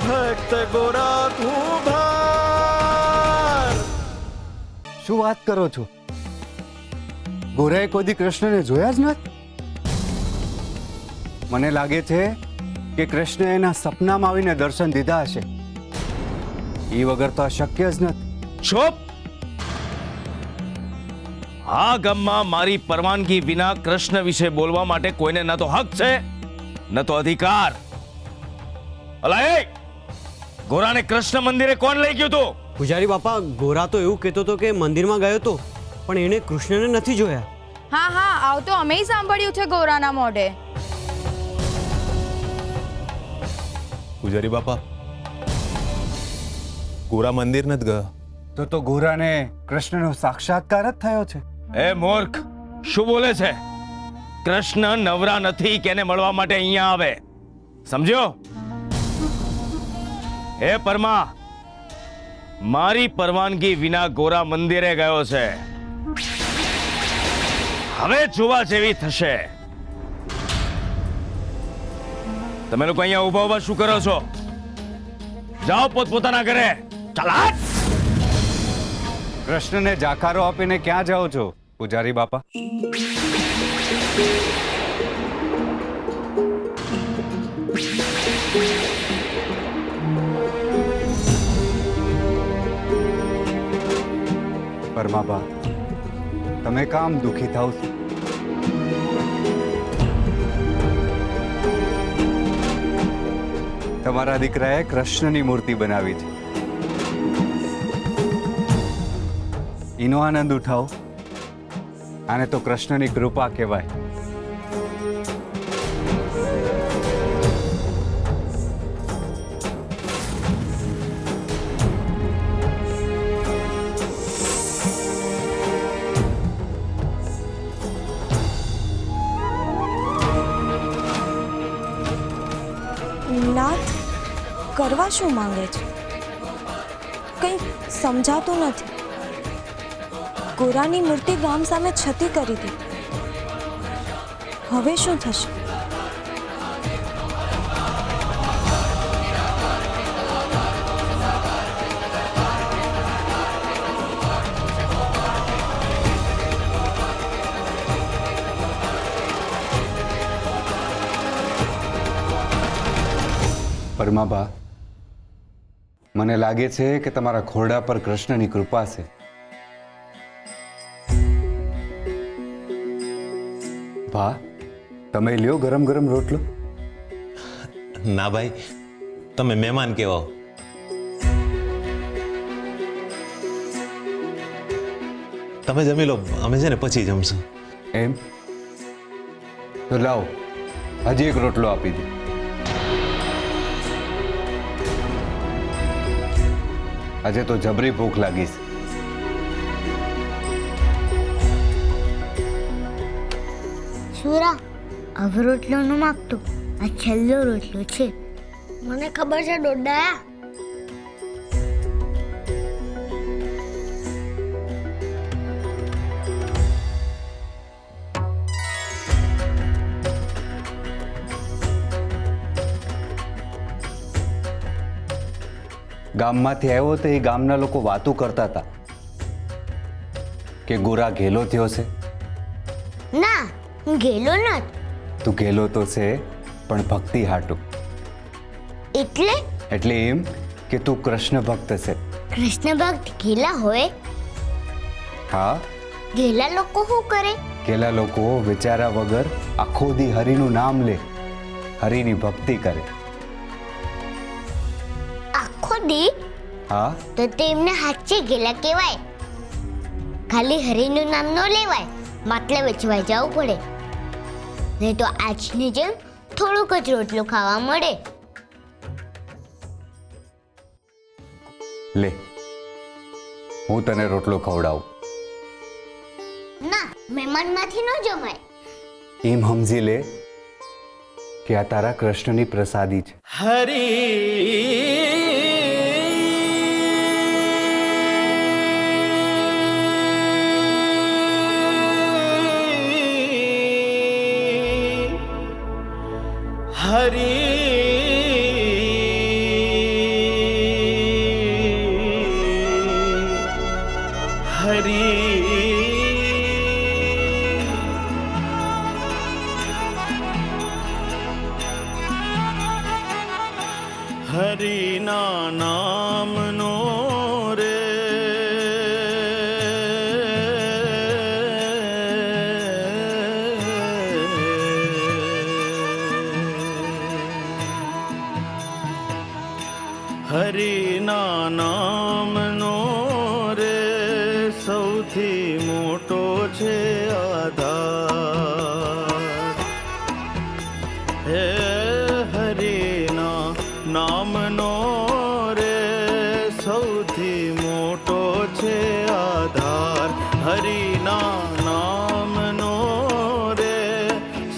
ભક્ત ગોરા તું ભાર. શું વાત કરો છો? ગોરાએ કોઈ દી કૃષ્ણને જોયા જ નથી? મને લાગે છે કે કૃષ્ણ એના સપનામાં આવીને દર્શન દીધા હશે. એ વગર તો આ શક્ય જ નથી. ચૂપ! આ ગામમાં મારી પરવાનગી વિના કૃષ્ણ વિશે બોલવા માટે કોઈને ન તો હક છે ન તો અધિકાર. અલા એ ગોરાને કૃષ્ણ મંદિરે કોણ લઈ ગયું તું? પૂજારી બાપા, ગોરા તો એવું કહેતો હતો કે મંદિરમાં ગયો હતો, પણ એણે કૃષ્ણને નથી જોયા. હા હા, આવ તો અમે સાંભળ્યું છે ગોરાના મોઢે. પૂજારી બાપા, ગોરા મંદિર નથી ગયો. તો ગોરાને કૃષ્ણનો સાક્ષાત્કાર જ થયો છે. એ મૂર્ખ, શું બોલે છે? કૃષ્ણ નવરા નથી કે એને મળવા માટે અહીંયા આવે, સમજ્યો? એ પરમા, મારી પરવાનગી વિના ગોરા મંદિરે ગયો છે. હવે જોવા જેવી થશે. તમે લોકો અહીંયા ઉભા ઉભા શું કરો છો? જાઓ પોતપોતાના ઘરે. ચાલ. કૃષ્ણને જાકારો આપીને ક્યાં જાઓ છો પૂજારી બાપા? પરમાબા, તમે કામ દુખી થાવ છો? તમારા દીકરાએ કૃષ્ણની મૂર્તિ બનાવી છે. એનો આનંદ ઉઠાવો. આને તો કૃષ્ણની કૃપા કહેવાય. નાથ કરવા શું માંગે છે? કંઈ સમજાતું નથી. ગોરાની મૂર્તિ ગામ સામે છતી કરી દીધી. હવે શું થશે? પરમાબા, મને લાગે છે કે તમારા ખોરડા પર કૃષ્ણની કૃપા છે. ભા, તમે લ્યો ગરમ ગરમ રોટલો. ના ભાઈ, તમે મહેમાન કહેવાઓ. તમે જમી લો, અમે છે ને પછી જમશું. એમ તો લાવો, હજી એક રોટલો આપી દો. આજે તો જબરી ભૂખ લાગી છે. સુરા, હવે રોટલો ન માગતો. આ છેલ્લો રોટલો છે. મને ખબર છે ડોડાયા. ગામમાંથી આવ્યો તો એ ગામના લોકો વાતો કરતા હતા કે ગોરા ઘેલો થયો છે. ના, હું ગેલો નથી. તું ઘેલો તો છે, પણ ભક્તિ હાટું. એટલે એમ કે તું કૃષ્ણ ભક્ત છે. કૃષ્ણ ભક્ત ગેલા હોય? હા. ગેલા લોકો શું કરે? ગેલા લોકો વિચાર્યા વગર આખો દી હરિનું નામ લે, હરિની ભક્તિ કરે. હા, તો તેમને સાચે ગેલા કહેવાય. ખાલી હરિનું નામ ન લેવાય, માટલા વેચવા જવું પડે. નહીં તો આજની જેમ થોડુંક જ રોટલો ખાવા મળે. લે, હું તને રોટલો ખવડાવું. ના, મહેમાનમાંથી ન જમાય. એમ સમજી લે કે આ તારા કૃષ્ણની પ્રસાદી છે. હરી હરી હરી હરિના નામનો રે હરિના નામનો રે સૌથી મોટો છે આધાર હે હરિના નામનો રે સૌથી મોટો છે આધાર હરિના નામનો રે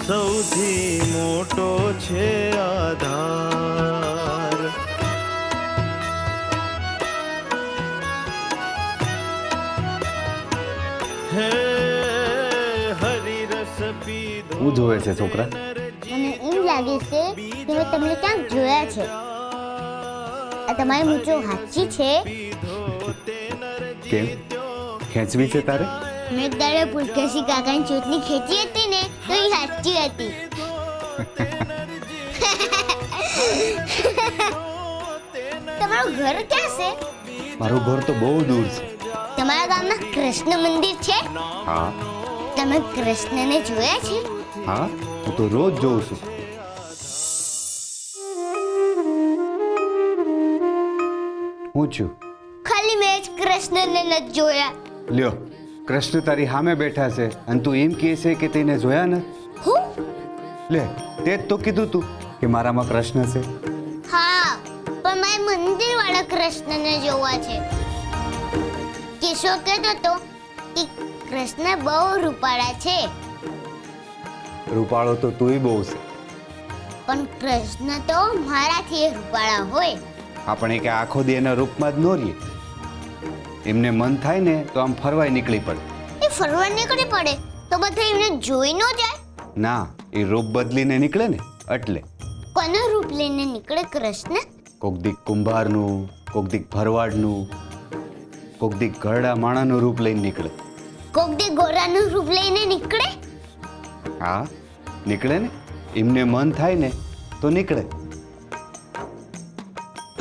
સૌથી મોટો છે આધાર હે હરિરસ પીધો શું જોવે છે છોકરા? મને એમ લાગે છે કે મેં તમને ક્યાંક જોયા છે. આ તમારી મૂછો સાચી છે? કેમ ખેંચવી છે તારે? મેં તારે પુલકેશી કાકાની ચૂંટણી ખેંચી હતી ને તો એ સાચી હતી. તમારું ઘર ક્યાં છે? મારું ઘર તો બહુ દૂર છે. તમારા ગામમાં કૃષ્ણ મંદિર છે? હા તમે કૃષ્ણને જોયા છે? હા હું તો રોજ જોઉં છું. હું છું ખાલી મેં જ કૃષ્ણને નથી જોયા. લ્યો કૃષ્ણ તારી સામે બેઠા છે અને તું એમ કહે છે કે તેને જોયા ને? હું? લે તે જ તો કીધું તું કે મારામાં કૃષ્ણ છે. હા, પણ મારે મંદિર વાળા કૃષ્ણને જોવા છે. કેશવ કહેતો હતો કે કૃષ્ણ બહુ રૂપાળા છે, રૂપાળો તો તુંય બહુ છે. પણ કૃષ્ણ તો મારાથી રૂપાળા હોય. આપણે કે આખો દી એના રૂપમાં જ ન રહીએ. એમને મન થાય ને તો આમ ફરવાય નીકળી પડે. એ ફરવા નીકળી પડે તો બધા એમને જોઈ ન જાય. ના એ રૂપ બદલીને નીકળે ને એટલે. કોનું રૂપ લઈને નીકળે કૃષ્ણ? કોક દીક કુંભારનું, કોક દીક ભરવાડનું, કોક દીક ઘરડા માણાનું રૂપ લઈને નીકળે. કોક દી ગોરાનું રૂપ લઈને નીકળે. હા નીકળે ને. એમને મન થાય ને તો નીકળે.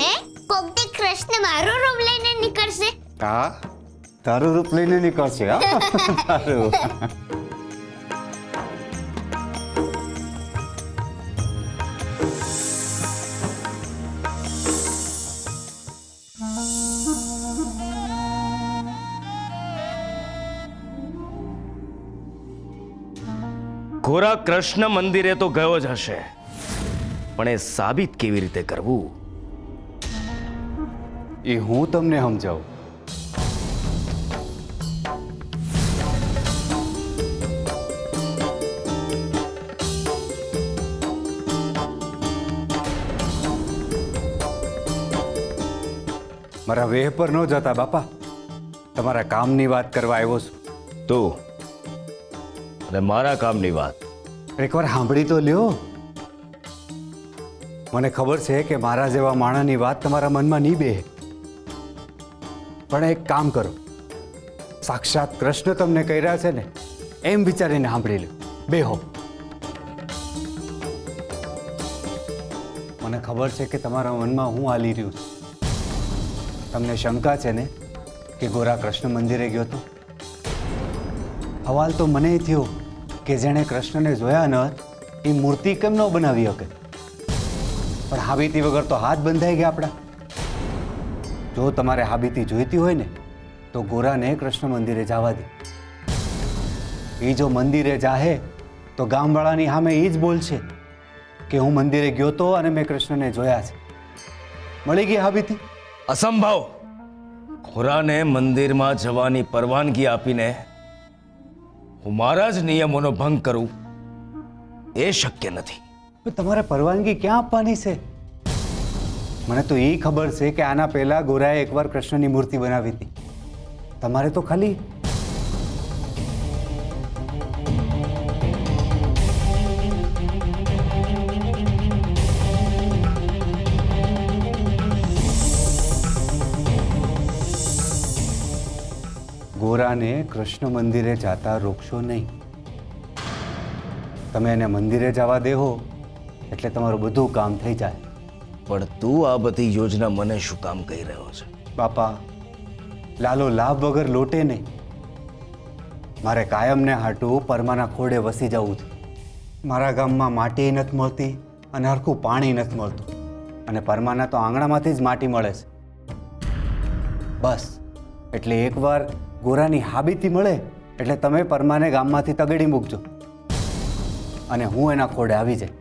હે, કોક દી કૃષ્ણ મારું રૂપ લઈને નીકળશે. હા તારું રૂપ લઈને નીકળશે. હા તારું. ગોરા કૃષ્ણ મંદિરે તો ગયો જ હશે, પણ એ સાબિત કેવી રીતે કરવું? એ હું તમને સમજાવું. મારા વેહ પર ન જતા બાપા, તમારા કામની વાત કરવા આવ્યો છું. તું અને મારા કામની વાત. એકવાર સાંભળી તો લ્યો. મને ખબર છે કે મારા જેવા માણસની વાત તમારા મનમાં નહીં બેહે, પણ એક કામ કરો, સાક્ષાત કૃષ્ણ તમને કહી રહ્યા છે ને એમ વિચારીને સાંભળી લો. બેહો. મને ખબર છે કે તમારા મનમાં હું હાલી રહ્યું છું. તમને શંકા છે ને કે ગોરા કૃષ્ણ મંદિરે ગયો તો? સવાલ તો મને થયો કે જેણે કૃષ્ણને જોયા ન એ મૂર્તિ કેમ ન બનાવી શકે? પણ હાબીતી વગર તો હાથ બંધાઈ ગયા આપણા. જો તમારે હાબીતી જોઈતી હોય ને તો ગોરાને કૃષ્ણ મંદિરે જવા દે. એ જો મંદિરે જાહે તો ગામવાળાની સામે એ જ બોલશે કે હું મંદિરે ગયો તો અને મેં કૃષ્ણને જોયા છે. મળી ગઈ હાબીતી? અસંભવ. ગોરાને મંદિરમાં જવાની પરવાનગી આપીને હું મારા જ નિયમોનો ભંગ કરું એ શક્ય નથી. પણ તમારે પરવાનગી ક્યાં આપવાની છે? મને તો એ ખબર છે કે આના પહેલા ગોરાએ એકવાર કૃષ્ણની મૂર્તિ બનાવી હતી. તમારે તો ખાલી ગોરાને કૃષ્ણ મંદિરે જાતા રોકશો નહીં. તમે એને મંદિરે જવા દેહો એટલે તમારું બધું કામ થઈ જાય. પણ તું આ બધી યોજના મને શું કામ કહી રહ્યો છે? બાપા, લાલો લાભ વગર લોટે નહીં. મારે કાયમને હાટું પરમાના ખોડે વસી જવું છે. મારા ગામમાં માટી નથી મળતી અને હરખું પાણી નથી મળતું, અને પરમાના તો આંગણામાંથી જ માટી મળે છે. બસ એટલે એકવાર ગોરાની હાબીતી મળે એટલે તમે પરમાને ગામમાંથી તગડી મૂકજો અને હું એના ખોડે આવી જાય.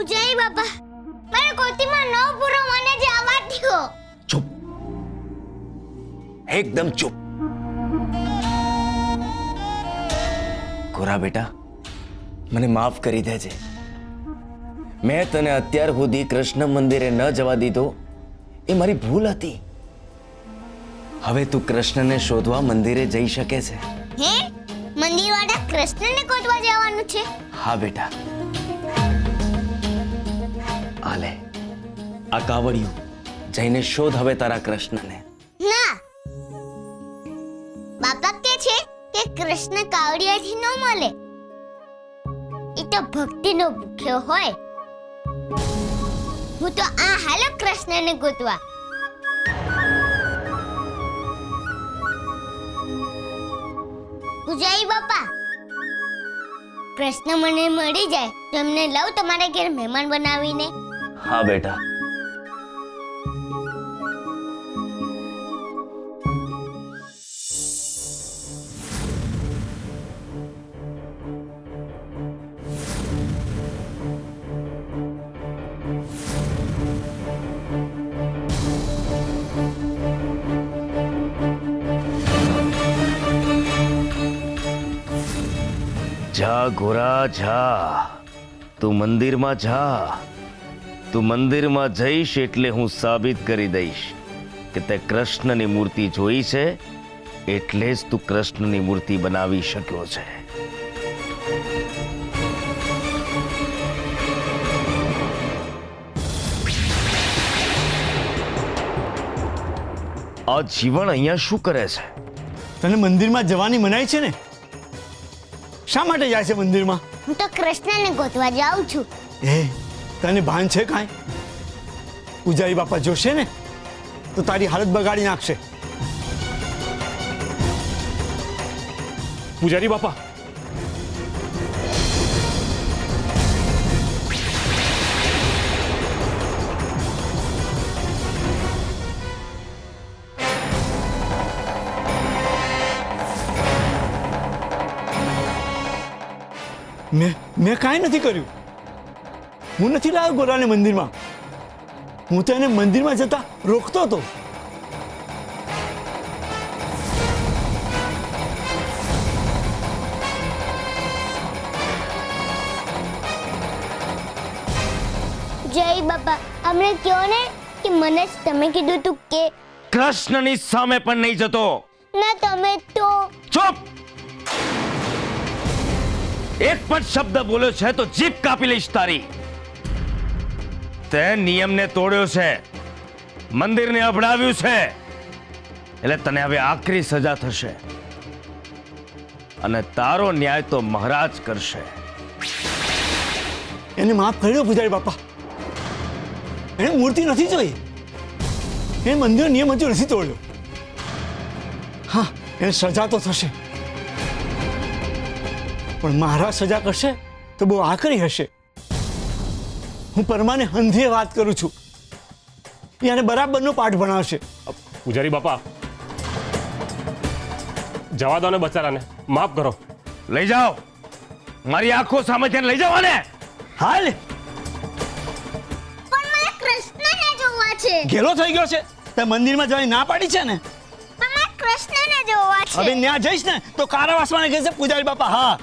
જય બાપા, મારા કોતીમાં નવ પૂરો મને જવા દ્યો. ચૂપ, એકદમ ચૂપ. ગોરા બેટા, મને માફ કરી દેજે. મેં તને અત્યાર સુધી કૃષ્ણ મંદિરે ન જવા દીધો એ મારી ભૂલ હતી. હવે તું કૃષ્ણને શોધવા મંદિરે જઈ શકે છે. હે, મંદિરવાળા કૃષ્ણને ગોતવા જવાનું છે? હા બેટા, આલે આ કાવડિયું, જઈને શોધ હવે તારા કૃષ્ણને. ના, બાપા કહે છે કે કૃષ્ણ કાવડિયાથી ન મળે, એ તો ભક્તિનો ભૂખ્યો હોય. હું તો આ હાલો કૃષ્ણને ગોતવા. પૂજારી બાપા, કૃષ્ણ મને મળી જાય તો એમને લઉં તમારા ઘેર મહેમાન બનાવીને. હા બેટા. જા ગોરા જા, તું મંદિરમાં જા. તું મંદિરમાં જઈશ એટલે હું સાબિત કરી દઈશ કે તે કૃષ્ણની મૂર્તિ જોઈ છે, એટલે જ તું કૃષ્ણની મૂર્તિ બનાવી શક્યો છે. આ જીવન અહીંયા શું કરે છે? તને મંદિરમાં જવાની મનાઈ છે ને? શા માટે જાય છે મંદિરમાં? હું તો કૃષ્ણને ગોતવા જાઉં છું. એ તને ભાન છે કાંઈ? પૂજારી બાપા જોશે ને તો તારી હાલત બગાડી નાખશે. પૂજારી બાપા, મેં કાંઈ નથી કર્યું. હું નથી લાવ્યો ગોરાને મંદિરમાં. હું તો એને મંદિરમાં જતા રોકતો હતો. જય બાપા, અમને કહો ને કે મને જ તમે કીધું તું કે કૃષ્ણની સામે પણ નહીં જતો. ના, તમે તો ચૂપ! એક પણ શબ્દ બોલ્યો છે તો જીભ કાપી લઈશ તારી. તે નિયમને તોડ્યો છે, મંદિરને અભડાવ્યું છે, એટલે તને હવે આખરી સજા થશે, અને તારો ન્યાય તો મહારાજ કરશે. એને માફ કરી દો પૂજારી બાપા. એને મૂર્તિ નથી જોઈ, એ મંદિર નિયમ હજુ નથી તોડ્યો. હા, એને સજા તો થશે, પણ મહારાજ સજા કરશે તો બહુ આકરી હશે. હું પરમાને હંધીએ વાત કરું છું, એને બરાબરનો પાઠ ભણાવશે. પૂજારી બાપા, જવા દો ને બચારાને, માફ કરો. લઈ જાઓ, મારી આંખો સામે લઈ જાઓ ને. હાલ, પણ મને કૃષ્ણને જોવા છે. ઘેલો થઈ ગયો છે તે મંદિરમાં જવાની ના પાડી છે ને. પણ મને કૃષ્ણને જોવા છે. હવે ત્યાં જઈશ ને તો કારાવાસમાં કહે છે પૂજારી બાપા. હા,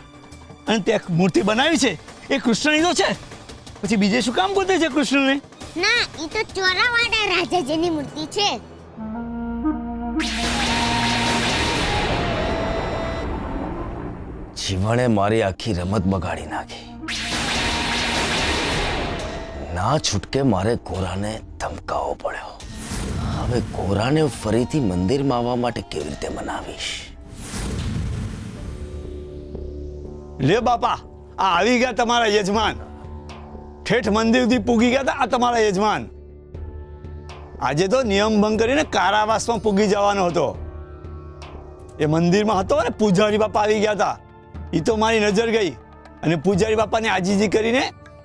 અને તે મૂર્તિ બનાવી છે એ કૃષ્ણની તો છે, પછી બીજે શું કામ ગોતે છે કૃષ્ણને? ના, એ તો ચોરાવાળા રાજાજીની મૂર્તિ છે. જીવણે મારી આખી રમત બગાડી નાખી. ના છૂટકે મારે ગોરાને ધમકાવવો પડ્યો. હવે ગોરાને ફરીથી મંદિરમાં આવવા માટે કેવી રીતે મનાવીશ? લે બાપા, આ આવી ગયા તમારા યજમાન. ઠેઠ મંદિર સુધી પૂગી ગયા હતા આ તમારા યજમાન. આજે તો નિયમ ભંગ કરીને કારાવાસમાં પૂગી જવાનો હતો. એ મંદિરમાં હતો ને પૂજારી બાપા આવી ગયા હતા. એ તો મારી નજર ગઈ અને પૂજારી બાપાને આજીજી કરીને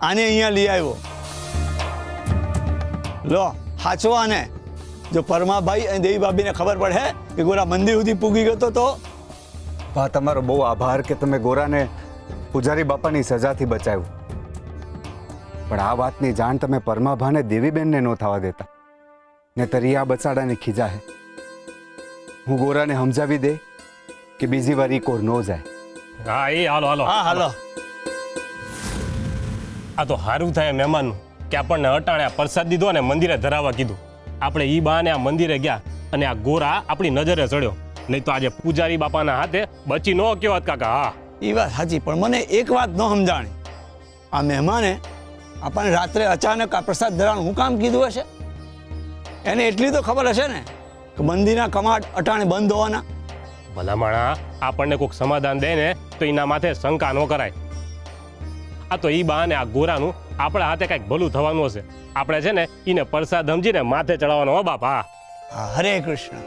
આને અહીંયા લઈ આવ્યો. લો હાચવો આને. જો પરમાભાઈ અને દેવી ભાભીને ખબર પડે કે ગોરા મંદિર સુધી પૂગી ગયો તો બા, તમારો બહુ આભાર કે તમે ગોરાને પૂજારી બાપાની સજાથી બચાવ્યું. પણ આ વાતની જાણ તમે પરમાભાને દેવીબેનને ન થવા દેતા, ને તરી આ બચાડાને ખીજાહે. હું ગોરાને સમજાવી દે કે બીજી વાર ઈ કોર ન જાય. હા એ હાલો હાલો. હા હાલો. આ તો સારું થાય મહેમાનનું કે આપણને અટાણે આ પ્રસાદ દીધો અને મંદિરે ધરાવવા કીધું. આપણે ઈ બહાને આ મંદિરે ગયા અને આ ગોરા આપણી નજરે ચડ્યો. નહીં તો આજે પૂજારી બાપાના હાથે બચી ન કહેવાત કાકા. હા એ વાત સાચી, પણ મને એક વાત ન સમજાણી. આ મહેમાને આપણને રાત્રે અચાનક આ પ્રસાદ ધરાવવાનું હું કામ કીધું હશે? એને એટલી તો ખબર હશે ને કે મંદિરના કમાડ અટાણે બંધ હોવાના. ભલા માણા, આપણને કોઈક સમાધાન દે ને તો એના માથે શંકા ન કરાય. આ તો ઈ બહાને આ ગોરાનું આપણા હાથે કંઈક ભલું થવાનું હશે. આપણે છે ને એને પ્રસાદ સમજીને માથે ચડાવવાનો. હો બાપા. હા, હરે કૃષ્ણ.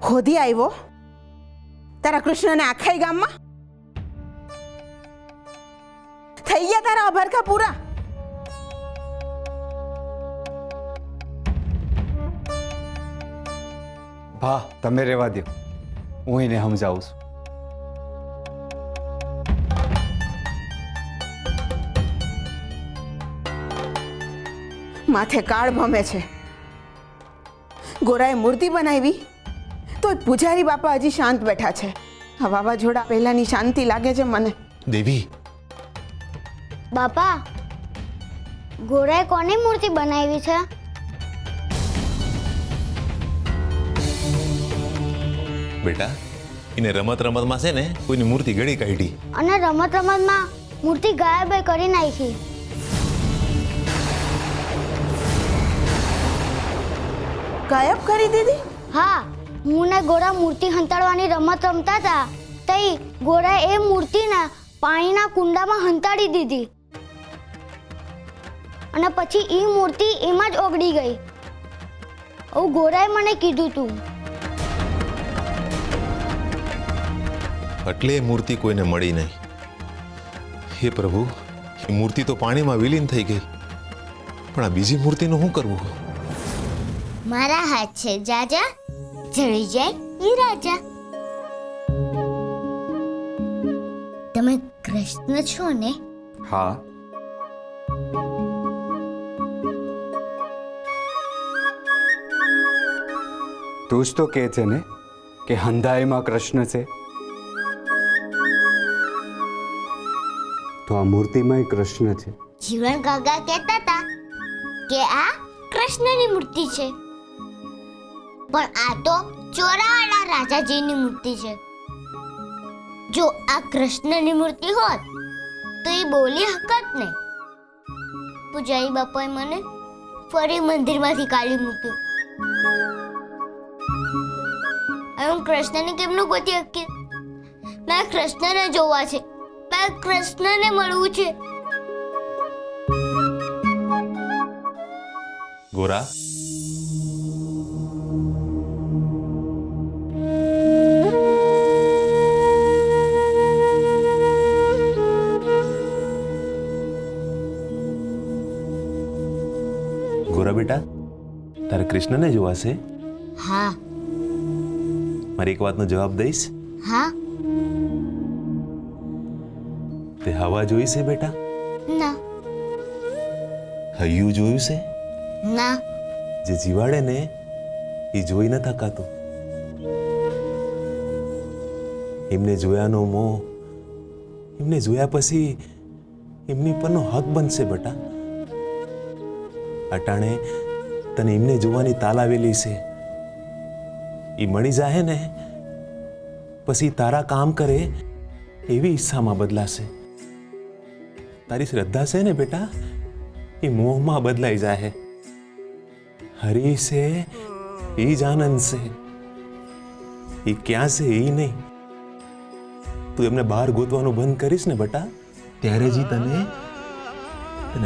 હોધી આવ્યો તારા કૃષ્ણને આખાઈ ગામમાં થઈ ગયા તારા અભરખા પૂરા. ભા, તમે રહેવા દો, હું એને સમજાવું છું. માથે કાળ ભમે છે. ગોરાએ મૂર્તિ બનાવી તો પૂજારી બાપા હજી શાંત બેઠા છે. આ વાવાઝોડા પહેલાની શાંતિ લાગે છે મને. દેવી, બાપા, ગોરાએ કોની મૂર્તિ બનાવી છે? બેટા, એને રમત રમતમાં છે ને કોઈની મૂર્તિ ઘડી કાઢી અને રમત રમતમાં મૂર્તિ ગાયબ કરી નાખી. ગાયબ કરી દીધી? હા, હું ને ગોરા મૂર્તિ હંતાડવાની રમત રમતા હતા. તઈ ગોરા એ મૂર્તિને પાણીના કુંડામાં હંતાડી દીધી અને પછી એ મૂર્તિ એમાં જ ઓગળી ગઈ. ઓ ગોરાએ મને કીધું તું. એટલે એ મૂર્તિ કોઈને મળી નહીં. હે પ્રભુ, એ મૂર્તિ તો પાણીમાં વિલીન થઈ ગઈ, પણ આ બીજી મૂર્તિનું શું કરવું? મારા હાથ છે જાજા, જળી જાય ઈ રાજા. તમે કૃષ્ણ છો ને? હા. તું જ તો કહે છે ને કે હંધાઈમાં કૃષ્ણ છે, તો આ મૂર્તિમાંય કૃષ્ણ છે. જીવન કાકા કહેતા હતા કે આ કૃષ્ણની મૂર્તિ છે, પણ આ તો ચોરાવાળા રાજાજીની મૂર્તિ છે. જો આ કૃષ્ણની મૂર્તિ હોત તો એ બોલી હકત ને. પૂજારી બાપાએ મને ફરી મંદિરમાંથી કાઢી મૂક્યું. હવે હું કૃષ્ણને કેમનું ગોતી શકીએ? મારે કૃષ્ણને જોવા છે, મારે કૃષ્ણને મળવું છે. ગોરા, ગોરા બેટા, તારે કૃષ્ણને જોવાશે? હા. મારી એક વાતનો જવાબ દઈશ? હા. તે હવા જોઈ છે બેટા? ના. હૈયું જોયું છે? ના. જે જીવાડે ને એ જોઈ ન થકાતું. એમને જોયાનો મોહ એમને જોયા પછી એમની પરનો હક બનશે બેટા. અટાણે તને એમને જોવાની તાલાવેલી છે. એ મળી જાય ને પછી તારા કામ કરે એવી ઈચ્છામાં બદલાશે. તારી શ્રદ્ધા છે ને બેટા, એ મોહમાં બદલાઈ જાય. હરી છે એ જ આનંદ છે. એ ક્યાં છે એ નહીં. તું એમને બહાર ગોતવાનું બંધ કરીશ ને બેટા, ત્યારે જ તને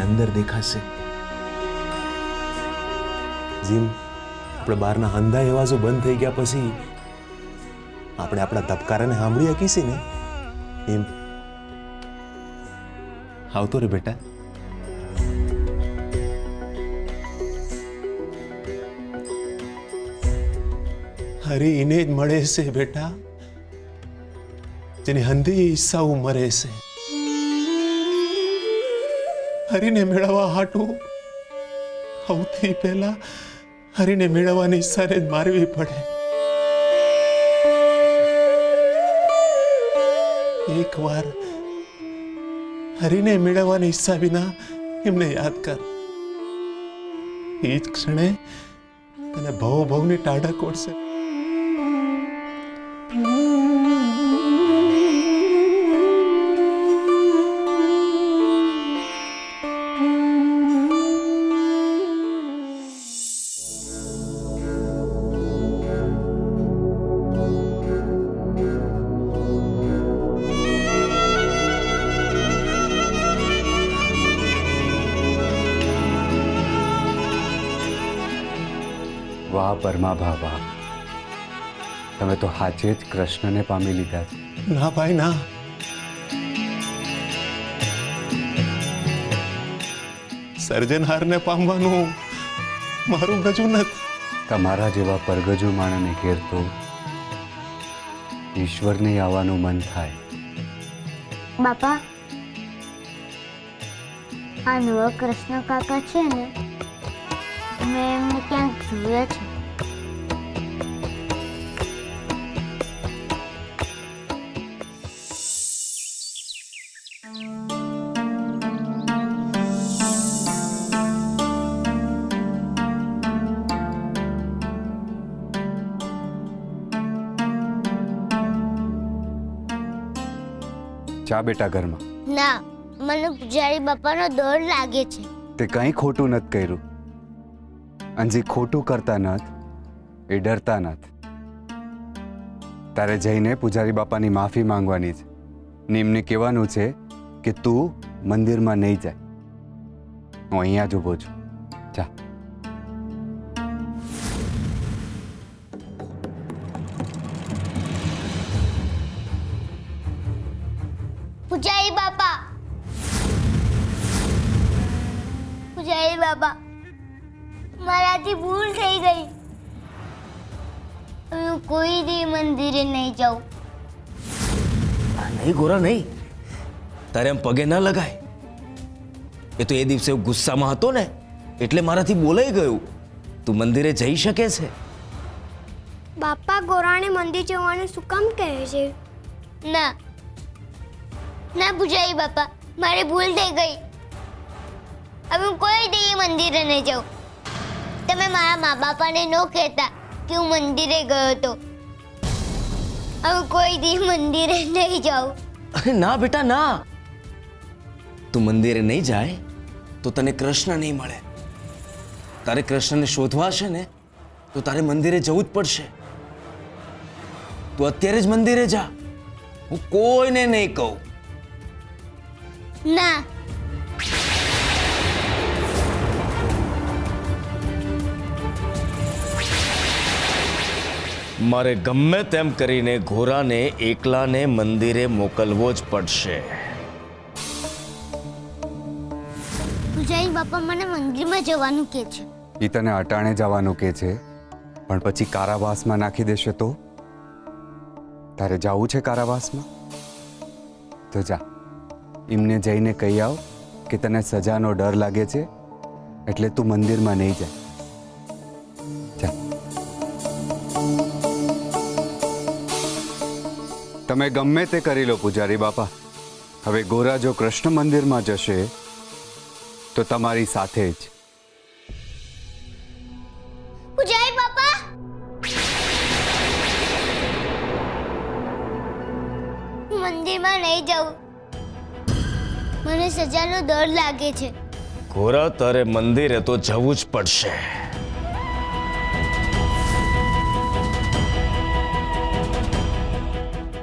અંદર દેખાશે. જેમ આપણે બહારના હંધા અવાજો બંધ થઈ ગયા પછી આપણે આપણા ધબકારાને સાંભળી શકીશું ને, એમ આવતો રે બેટા. હરી એને જ મળે છે બેટા જેની હંધી ઈચ્છાઓ મરે છે. હરીને મેળવવા હાટું સૌથી પહેલા હરીને મેળવવાની ઈચ્છાને જ મારવી પડે. એકવાર હરીને મેળવવાની ઈચ્છા વિના એમને યાદ કર. એ જ ક્ષણે તને ભવ ભવની ટાઢક ઓળશે. વાહ પરમાભા વાહ, તમે તો હાચે જ કૃષ્ણને પામી લીધા છે. ના ભાઈ ના, સર્જનહારને પામવાનું મારું ગજું નથી. તમારા જેવા પરગજુ માણસને ઘેર તો ઈશ્વરને આવવાનું મન થાય. બાપા, આ નવા કૃષ્ણ કાકા છે ને, મેં એમને ક્યાંક જોયા છે. ચા બેટા ઘરમાં. ના, મને પૂજારી બાપાનો ડર લાગે છે. તે કંઈ ખોટું નથી કર્યું. અને જે ખોટું કરતા નથી એ ડરતા નથી. તારે જઈને પૂજારી બાપાની માફી માંગવાની છે ને એમને કહેવાનું છે કે તું મંદિરમાં નહીં જાય. હું અહીંયા જ ઊભો છું. જા. પૂજારી બાપા, પૂજારી બાપા, મારાથી ભૂલ થઈ ગઈ. હું કોઈ દી મંદિરે નહીં જાઉં. નહીં ગોરા નહીં, તારે એમ પગે ના લગાય. એ તો એ દિવસે ગુસ્સામાં હતો ને એટલે મારાથી બોલાઈ ગયું. તું મંદિરે જઈ શકે છે. બાપા ગોરાને મંદિર જવાનું શું કામ કહે છે? ના ના પૂજારી બાપા, મારી ભૂલ થઈ ગઈ. હવે હું કોઈ દી મંદિરે નહીં જાઉં. તમે મારા મા બાપાને ન કહેતા કે હું મંદિરે ગયો હતો. હવે કોઈ દી મંદિરે નહીં જાઉં. અરે ના બેટા ના, તું મંદિરે નહીં જાય તો તને કૃષ્ણ નહીં મળે. તારે કૃષ્ણને શોધવા હશે ને તો તારે મંદિરે જવું જ પડશે. તું અત્યારે જ મંદિરે જા. હું કોઈને નહીં કહું. ના, મારે ગમે તેમ કરીને ઘોરાને એકલાને મંદિરે મોકલવો જ પડશે. પૂજારી બાપા મને મંદિરમાં જવાનું કહે છે. એ તને અટાણે જવાનું કે છે, પણ પછી કારાવાસમાં નાખી દેશે તો? તારે જવું છે કારાવાસમાં? તો જા, એમને જઈને કહી આવ કે તને સજાનો ડર લાગે છે એટલે તું મંદિરમાં નહીં જાય. જા. તમે ગમે તે કરી લો પૂજારી બાપા, હવે ગોરા જો કૃષ્ણ મંદિરમાં જશે તો તમારી સાથે જ. મંદિરમાં નહીં જવું. મને સજાનો ડર લાગે છે. ગોરા, તારે મંદિરે તો જવું જ પડશે.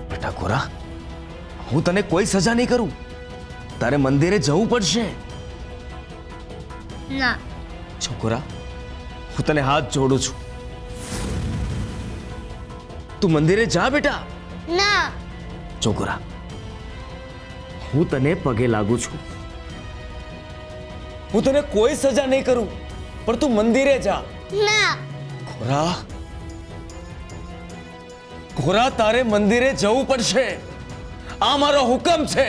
બેટા ગોરા, હું તને કોઈ સજા નહીં કરું. તારે મંદિરે જવું પડશે. ના. છોકરા, હું તને હાથ જોડું છું. તું મંદિરે જા બેટા. ના. છોકરા, હું તને પગે લાગુ છું. હું તને કોઈ સજા નહીં કરું, પણ તું મંદિરે જા. ના. ગોરા, ગોરા, તારે મંદિરે જવું પડશે. આ મારો હુકમ છે.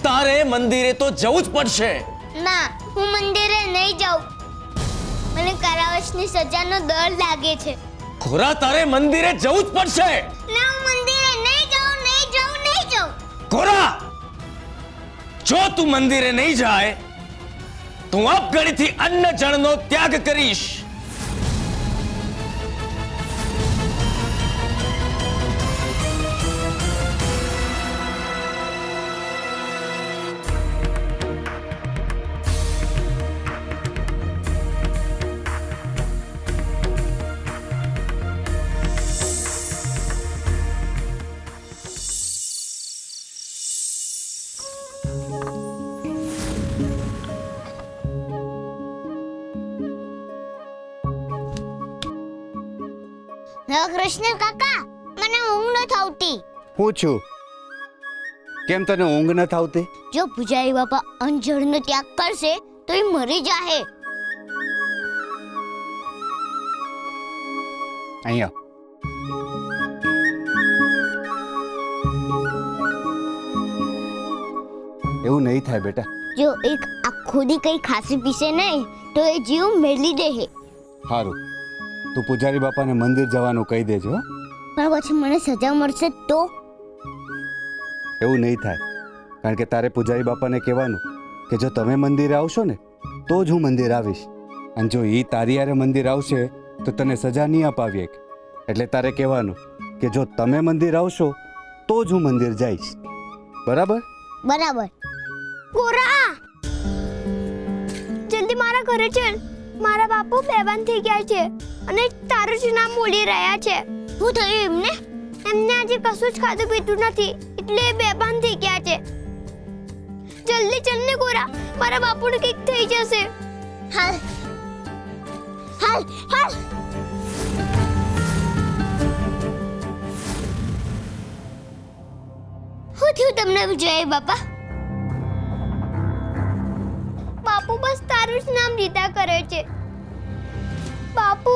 તારે મંદિરે તો જવું જ પડશે. ના, હું મંદિરે નહીં જાઉં. મને કારાવાસની સજાનો ડર લાગે છે. ગોરા, તારે મંદિરે જવું જ પડશે. ના, હું મંદિરે નહીં જાઉં, નહીં જાઉં, નહીં જાઉં. ગોરા, જો તું મંદિરે નહીં જાય તો હું અપઘડીથી અન્ન જળનો ત્યાગ કરીશ. કૃષ્ણ કાકા, મને ઊંઘ નથી આવતી. હું છું. કેમ તને ઊંઘ નથી આવતી? જો પૂજારી બાપા અંજળનો ત્યાગ કરશે તો એ મરી જાહે. અહીંયા એવું નહીં થાય બેટા. જો એક આખો દી કઈ ખાસી પીસે નહીં તો એ જીવ મેલી દે. સારું, તું પૂજારી બાપાને મંદિર જવાનું કહી દેજો. હો? પણ પછી મને સજા મળશે તો? એવું નહીં થાય, કારણ કે તારે પૂજારી બાપાને કહેવાનું કે જો તમે મંદિરે આવશો ને તો જ હું મંદિર આવીશ, અને જો એ તારી હારે મંદિર આવશે તો તને સજા નહીં અપાવીએ. એટલે તારે કહેવાનું કે જો તમે મંદિર આવશો તો જ હું મંદિર જઈશ. બરાબર? બરાબર. ગોરા, જલ્દી મારા ઘરે ચાલ. મારા બાપુ બેભાન થઈ ગયા છે અને તારું જ નામ બોલી રહ્યા છે. શું થયું એમને? એમને આજે કશું જ ખાધું પીધું નથી એટલે બેભાન થઈ ગયા છે. જલ્દી ચાલ ને ગોરા, મારા બાપુને કંઈક થઈ જશે. હાલ હાલ હાલ. શું થયું તમને વિજય બાપા? બાપુ બસ તારું જ નામ લીધા કરે છે. બાપુ,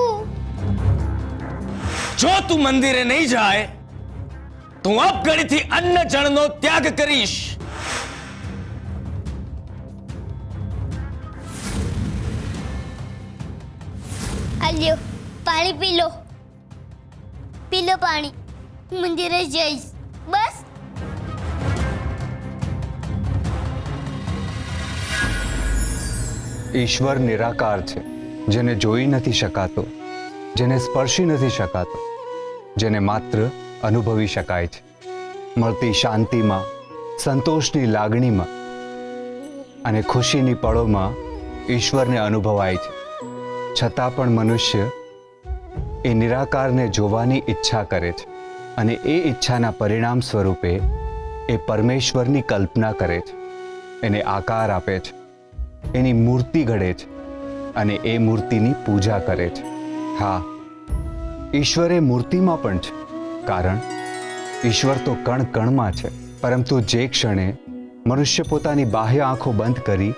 જો તું મંદિરે નહીં જાય તો હું અપઘડીથી અન્ન જળનો ત્યાગ કરીશ. આલ્યો પાણી પી લો. પી લો પાણી. મંદિરે જઈશ બસ. ઈશ્વર નિરાકાર છે, જેને જોઈ નથી શકાતો, જેને સ્પર્શી નથી શકાતો, જેને માત્ર અનુભવી શકાય છે. મળતી શાંતિમાં, સંતોષની લાગણીમાં અને ખુશીની પળોમાં ઈશ્વરને અનુભવાય છે. છતાં પણ મનુષ્ય એ નિરાકારને જોવાની ઈચ્છા કરે છે અને એ ઈચ્છાના પરિણામ સ્વરૂપે એ પરમેશ્વરની કલ્પના કરે છે, એને આકાર આપે છે, એની મૂર્તિ ઘડે છે અને એ મૂર્તિની પૂજા કરે છે. હા, ઈશ્વર એ મૂર્તિમાં પણ છે, કારણ ઈશ્વર તો કણ કણમાં છે. પરંતુ જે ક્ષણે મનુષ્ય પોતાની બાહ્ય આંખો બંધ કરી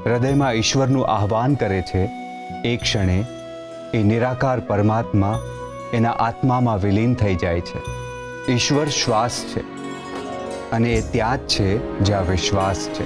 હૃદયમાં ઈશ્વરનું આહ્વાન કરે છે, એ ક્ષણે એ નિરાકાર પરમાત્મા એના આત્મામાં વિલીન થઈ જાય છે. ઈશ્વર શ્વાસ છે અને એ ત્યાં જ છે જ્યાં વિશ્વાસ છે.